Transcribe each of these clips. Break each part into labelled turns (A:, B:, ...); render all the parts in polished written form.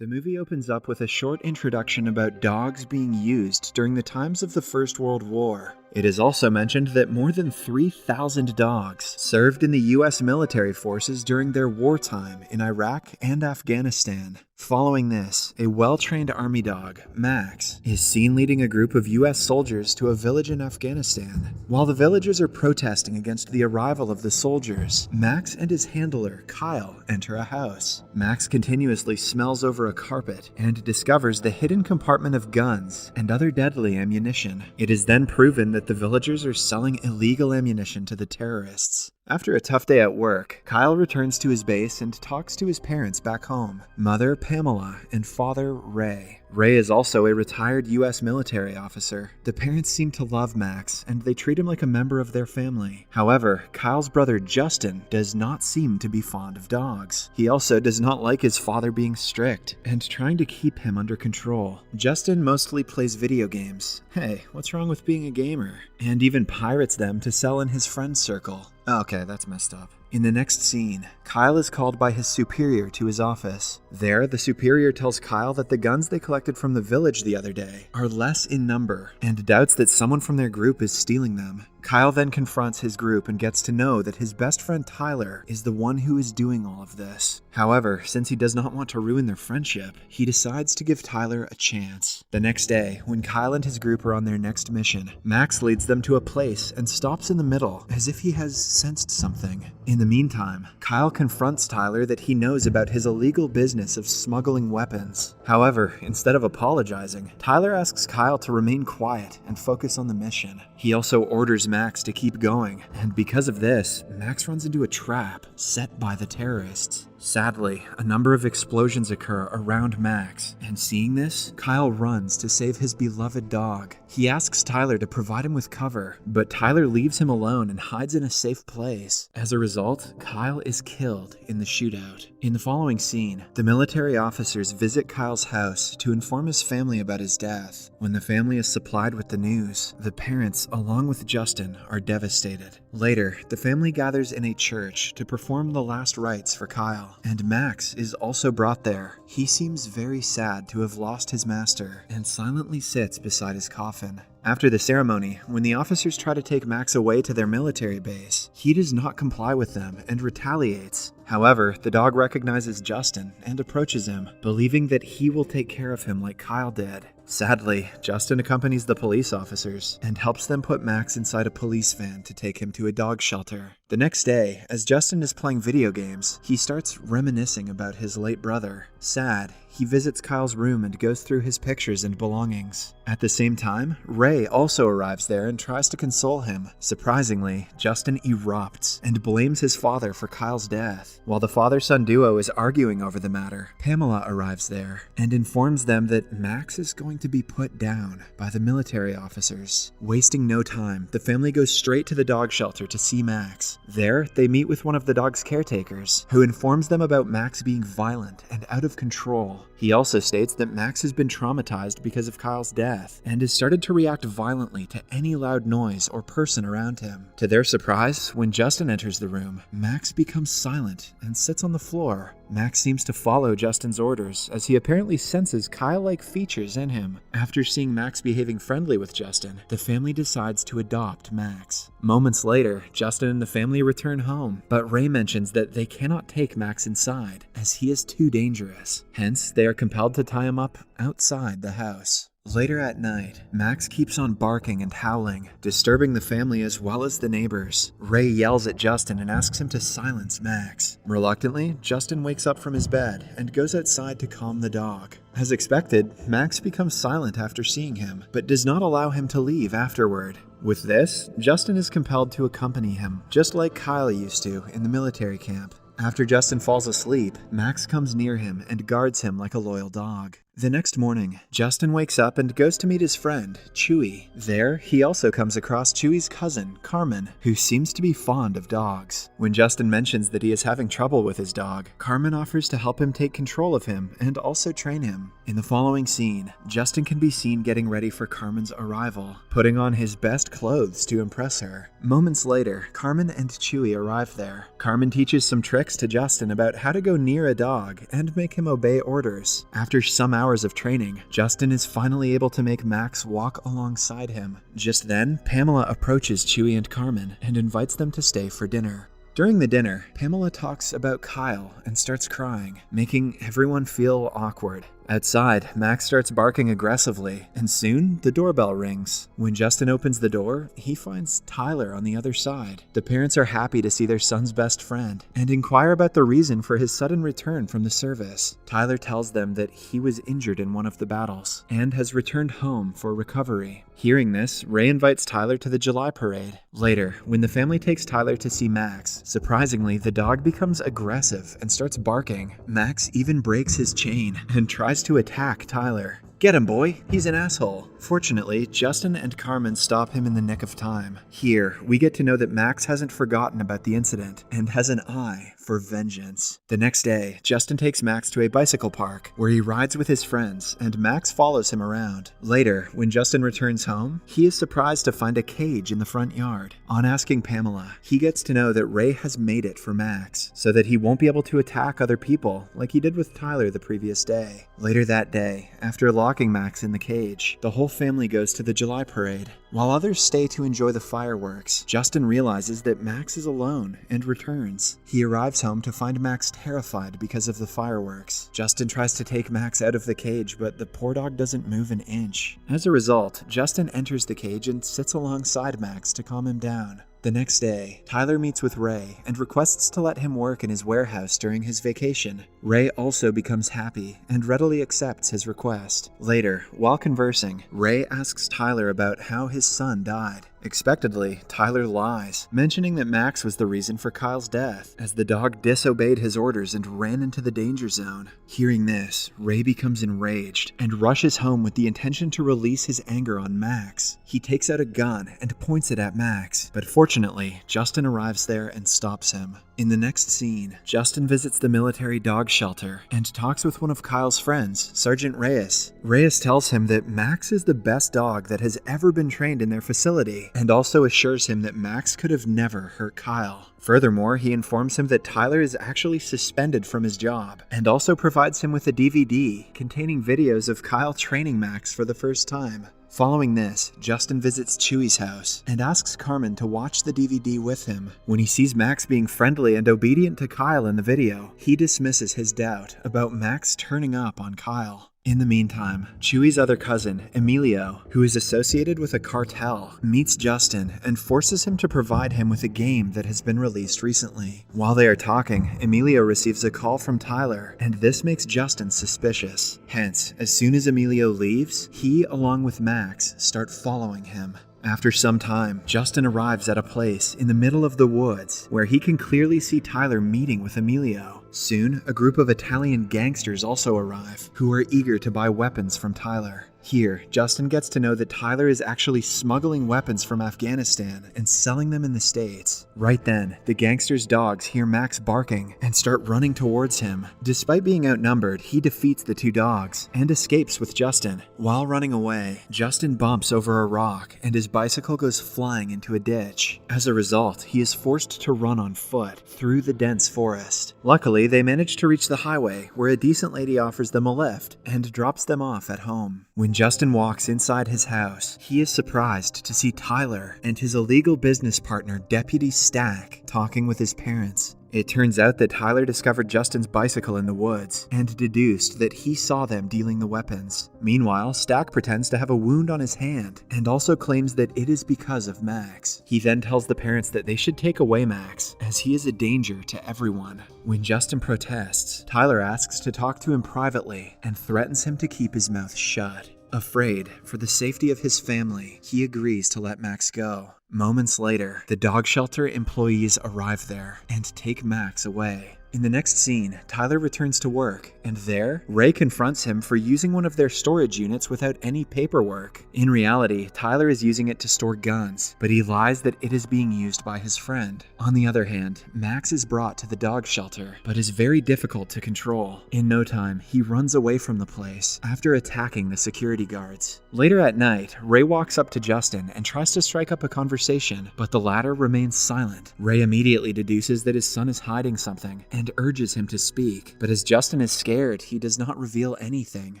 A: The movie opens up with a short introduction about dogs being used during the times of the First World War. It is also mentioned that more than 3,000 dogs served in the U.S. military forces during their wartime in Iraq and Afghanistan. Following this, a well-trained army dog, Max, is seen leading a group of U.S. soldiers to a village in Afghanistan. While the villagers are protesting against the arrival of the soldiers, Max and his handler, Kyle, enter a house. Max continuously smells over a carpet and discovers the hidden compartment of guns and other deadly ammunition. It is then proven that the villagers are selling illegal ammunition to the terrorists. After a tough day at work, Kyle returns to his base and talks to his parents back home, Mother Pamela and Father Ray. Ray is also a retired U.S. military officer. The parents seem to love Max, and they treat him like a member of their family. However, Kyle's brother Justin does not seem to be fond of dogs. He also does not like his father being strict and trying to keep him under control. Justin mostly plays video games. Hey, what's wrong with being a gamer? And even pirates them to sell in his friend circle. Okay, that's messed up. In the next scene, Kyle is called by his superior to his office. There, the superior tells Kyle that the guns they collected from the village the other day are less in number and doubts that someone from their group is stealing them. Kyle then confronts his group and gets to know that his best friend Tyler is the one who is doing all of this. However, since he does not want to ruin their friendship, he decides to give Tyler a chance. The next day, when Kyle and his group are on their next mission, Max leads them to a place and stops in the middle as if he has sensed something. In the meantime, Kyle confronts Tyler that he knows about his illegal business of smuggling weapons. However, instead of apologizing, Tyler asks Kyle to remain quiet and focus on the mission. He also orders Max to keep going, and because of this, Max runs into a trap set by the terrorists. Sadly, a number of explosions occur around Max, and seeing this, Kyle runs to save his beloved dog. He asks Tyler to provide him with cover, but Tyler leaves him alone and hides in a safe place. As a result, Kyle is killed in the shootout. In the following scene, the military officers visit Kyle's house to inform his family about his death. When the family is supplied with the news, the parents, along with Justin, are devastated. Later, the family gathers in a church to perform the last rites for Kyle, and Max is also brought there. He seems very sad to have lost his master and silently sits beside his coffin. After the ceremony, when the officers try to take Max away to their military base, he does not comply with them and retaliates. However, the dog recognizes Justin and approaches him, believing that he will take care of him like Kyle did. Sadly, Justin accompanies the police officers and helps them put Max inside a police van to take him to a dog shelter. The next day, as Justin is playing video games, he starts reminiscing about his late brother. Sad, he visits Kyle's room and goes through his pictures and belongings. At the same time, Ray also arrives there and tries to console him. Surprisingly, Justin erupts and blames his father for Kyle's death. While the father-son duo is arguing over the matter, Pamela arrives there and informs them that Max is going to be put down by the military officers. Wasting no time, the family goes straight to the dog shelter to see Max. There, they meet with one of the dog's caretakers, who informs them about Max being violent and out of control. He also states that Max has been traumatized because of Kyle's death and has started to react violently to any loud noise or person around him. To their surprise, when Justin enters the room, Max becomes silent and sits on the floor. Max seems to follow Justin's orders, as he apparently senses Kyle-like features in him. After seeing Max behaving friendly with Justin, the family decides to adopt Max. Moments later, Justin and the family return home, but Ray mentions that they cannot take Max inside, as he is too dangerous. Hence, they are compelled to tie him up outside the house. Later at night, Max keeps on barking and howling, disturbing the family as well as the neighbors. Ray yells at Justin and asks him to silence Max. Reluctantly, Justin wakes up from his bed and goes outside to calm the dog. As expected, Max becomes silent after seeing him, but does not allow him to leave afterward. With this, Justin is compelled to accompany him, just like Kyle used to in the military camp. After Justin falls asleep, Max comes near him and guards him like a loyal dog. The next morning, Justin wakes up and goes to meet his friend, Chewie. There, he also comes across Chewie's cousin, Carmen, who seems to be fond of dogs. When Justin mentions that he is having trouble with his dog, Carmen offers to help him take control of him and also train him. In the following scene, Justin can be seen getting ready for Carmen's arrival, putting on his best clothes to impress her. Moments later, Carmen and Chewie arrive there. Carmen teaches some tricks to Justin about how to go near a dog and make him obey orders. After some hours of training, Justin is finally able to make Max walk alongside him. Just then, Pamela approaches Chewie and Carmen and invites them to stay for dinner. During the dinner, Pamela talks about Kyle and starts crying, making everyone feel awkward. Outside, Max starts barking aggressively, and soon the doorbell rings. When Justin opens the door, he finds Tyler on the other side. The parents are happy to see their son's best friend and inquire about the reason for his sudden return from the service. Tyler tells them that he was injured in one of the battles and has returned home for recovery. Hearing this, Ray invites Tyler to the July parade. Later, when the family takes Tyler to see Max, surprisingly, the dog becomes aggressive and starts barking. Max even breaks his chain and tries to attack Tyler. "Get him, boy, he's an asshole." Fortunately, Justin and Carmen stop him in the nick of time. Here, we get to know that Max hasn't forgotten about the incident and has an eye for vengeance. The next day, Justin takes Max to a bicycle park where he rides with his friends and Max follows him around. Later, when Justin returns home, he is surprised to find a cage in the front yard. On asking Pamela, he gets to know that Ray has made it for Max so that he won't be able to attack other people like he did with Tyler the previous day. Later that day, after locking Max in the cage, the whole family goes to the July parade. While others stay to enjoy the fireworks, Justin realizes that Max is alone and returns. He arrives home to find Max terrified because of the fireworks. Justin tries to take Max out of the cage, but the poor dog doesn't move an inch. As a result, Justin enters the cage and sits alongside Max to calm him down. The next day, Tyler meets with Ray and requests to let him work in his warehouse during his vacation. Ray also becomes happy and readily accepts his request. Later, while conversing, Ray asks Tyler about how his son died. Expectedly, Tyler lies, mentioning that Max was the reason for Kyle's death, as the dog disobeyed his orders and ran into the danger zone. Hearing this, Ray becomes enraged and rushes home with the intention to release his anger on Max. He takes out a gun and points it at Max, but fortunately, Justin arrives there and stops him. In the next scene, Justin visits the military dog shelter and talks with one of Kyle's friends, Sergeant Reyes. Reyes tells him that Max is the best dog that has ever been trained in their facility, and also assures him that Max could have never hurt Kyle. Furthermore, he informs him that Tyler is actually suspended from his job, and also provides him with a DVD containing videos of Kyle training Max for the first time. Following this, Justin visits Chewie's house and asks Carmen to watch the DVD with him. When he sees Max being friendly and obedient to Kyle in the video, he dismisses his doubt about Max turning up on Kyle. In the meantime, Chewie's other cousin, Emilio, who is associated with a cartel, meets Justin and forces him to provide him with a game that has been released recently. While they are talking, Emilio receives a call from Tyler, and this makes Justin suspicious. Hence, as soon as Emilio leaves, he, along with Max, start following him. After some time, Justin arrives at a place in the middle of the woods where he can clearly see Tyler meeting with Emilio. Soon, a group of Italian gangsters also arrive, who are eager to buy weapons from Tyler. Here, Justin gets to know that Tyler is actually smuggling weapons from Afghanistan and selling them in the States. Right then, the gangsters' dogs hear Max barking and start running towards him. Despite being outnumbered, he defeats the two dogs and escapes with Justin. While running away, Justin bumps over a rock and his bicycle goes flying into a ditch. As a result, he is forced to run on foot through the dense forest. Luckily, they manage to reach the highway where a decent lady offers them a lift and drops them off at home. When Justin walks inside his house, he is surprised to see Tyler and his illegal business partner, Deputy Stack, talking with his parents. It turns out that Tyler discovered Justin's bicycle in the woods and deduced that he saw them dealing the weapons. Meanwhile, Stack pretends to have a wound on his hand and also claims that it is because of Max. He then tells the parents that they should take away Max, as he is a danger to everyone. When Justin protests, Tyler asks to talk to him privately and threatens him to keep his mouth shut. Afraid for the safety of his family, he agrees to let Max go. Moments later, the dog shelter employees arrive there and take Max away. In the next scene, Tyler returns to work and there, Ray confronts him for using one of their storage units without any paperwork. In reality, Tyler is using it to store guns, but he lies that it is being used by his friend. On the other hand, Max is brought to the dog shelter, but is very difficult to control. In no time, he runs away from the place after attacking the security guards. Later at night, Ray walks up to Justin and tries to strike up a conversation, but the latter remains silent. Ray immediately deduces that his son is hiding something and urges him to speak, but as Justin is scared, he does not reveal anything.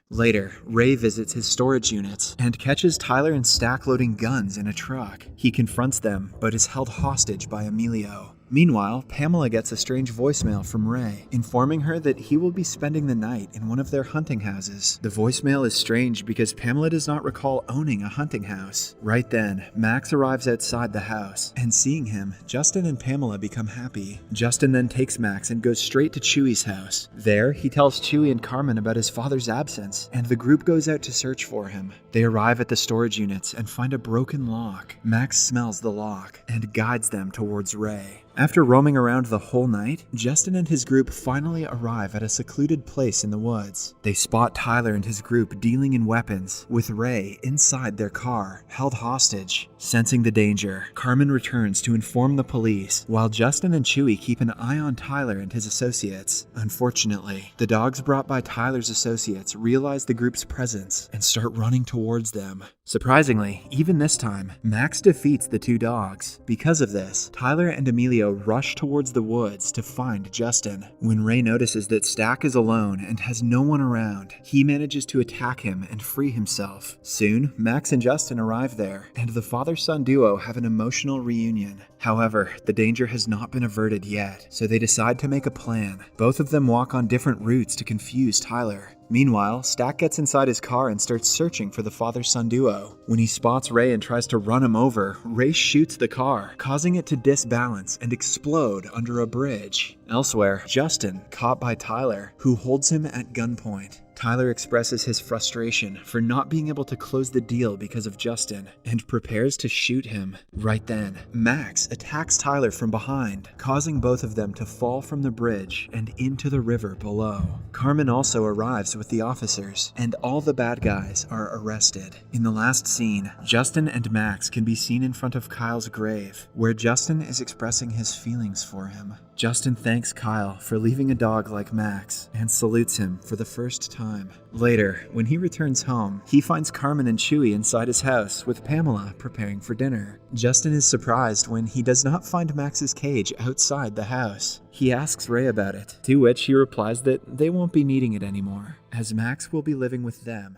A: Later, Ray visits his storage units and catches Tyler and Stack loading guns in a truck. He confronts them, but is held hostage by Emilio. Meanwhile, Pamela gets a strange voicemail from Ray, informing her that he will be spending the night in one of their hunting houses. The voicemail is strange because Pamela does not recall owning a hunting house. Right then, Max arrives outside the house, and seeing him, Justin and Pamela become happy. Justin then takes Max and goes straight to Chewy's house. There, he tells Chewy and Carmen about his father's absence, and the group goes out to search for him. They arrive at the storage units and find a broken lock. Max smells the lock and guides them towards Ray. After roaming around the whole night, Justin and his group finally arrive at a secluded place in the woods. They spot Tyler and his group dealing in weapons, with Ray inside their car, held hostage. Sensing the danger, Carmen returns to inform the police, while Justin and Chewy keep an eye on Tyler and his associates. Unfortunately, the dogs brought by Tyler's associates realize the group's presence and start running towards them. Surprisingly, even this time, Max defeats the two dogs. Because of this, Tyler and Emilio rush towards the woods to find Justin. When Ray notices that Stack is alone and has no one around, he manages to attack him and free himself. Soon, Max and Justin arrive there, and the father-son duo have an emotional reunion. However, the danger has not been averted yet, so they decide to make a plan. Both of them walk on different routes to confuse Tyler. Meanwhile, Stack gets inside his car and starts searching for the father-son duo. When he spots Ray and tries to run him over, Ray shoots the car, causing it to disbalance and explode under a bridge. Elsewhere, Justin, caught by Tyler, who holds him at gunpoint. Tyler expresses his frustration for not being able to close the deal because of Justin, and prepares to shoot him. Right then, Max attacks Tyler from behind, causing both of them to fall from the bridge and into the river below. Carmen also arrives with the officers, and all the bad guys are arrested. In the last scene, Justin and Max can be seen in front of Kyle's grave, where Justin is expressing his feelings for him. Justin thanks Kyle for leaving a dog like Max and salutes him for the first time. Later, when he returns home, he finds Carmen and Chewy inside his house with Pamela preparing for dinner. Justin is surprised when he does not find Max's cage outside the house. He asks Ray about it, to which he replies that they won't be needing it anymore, as Max will be living with them.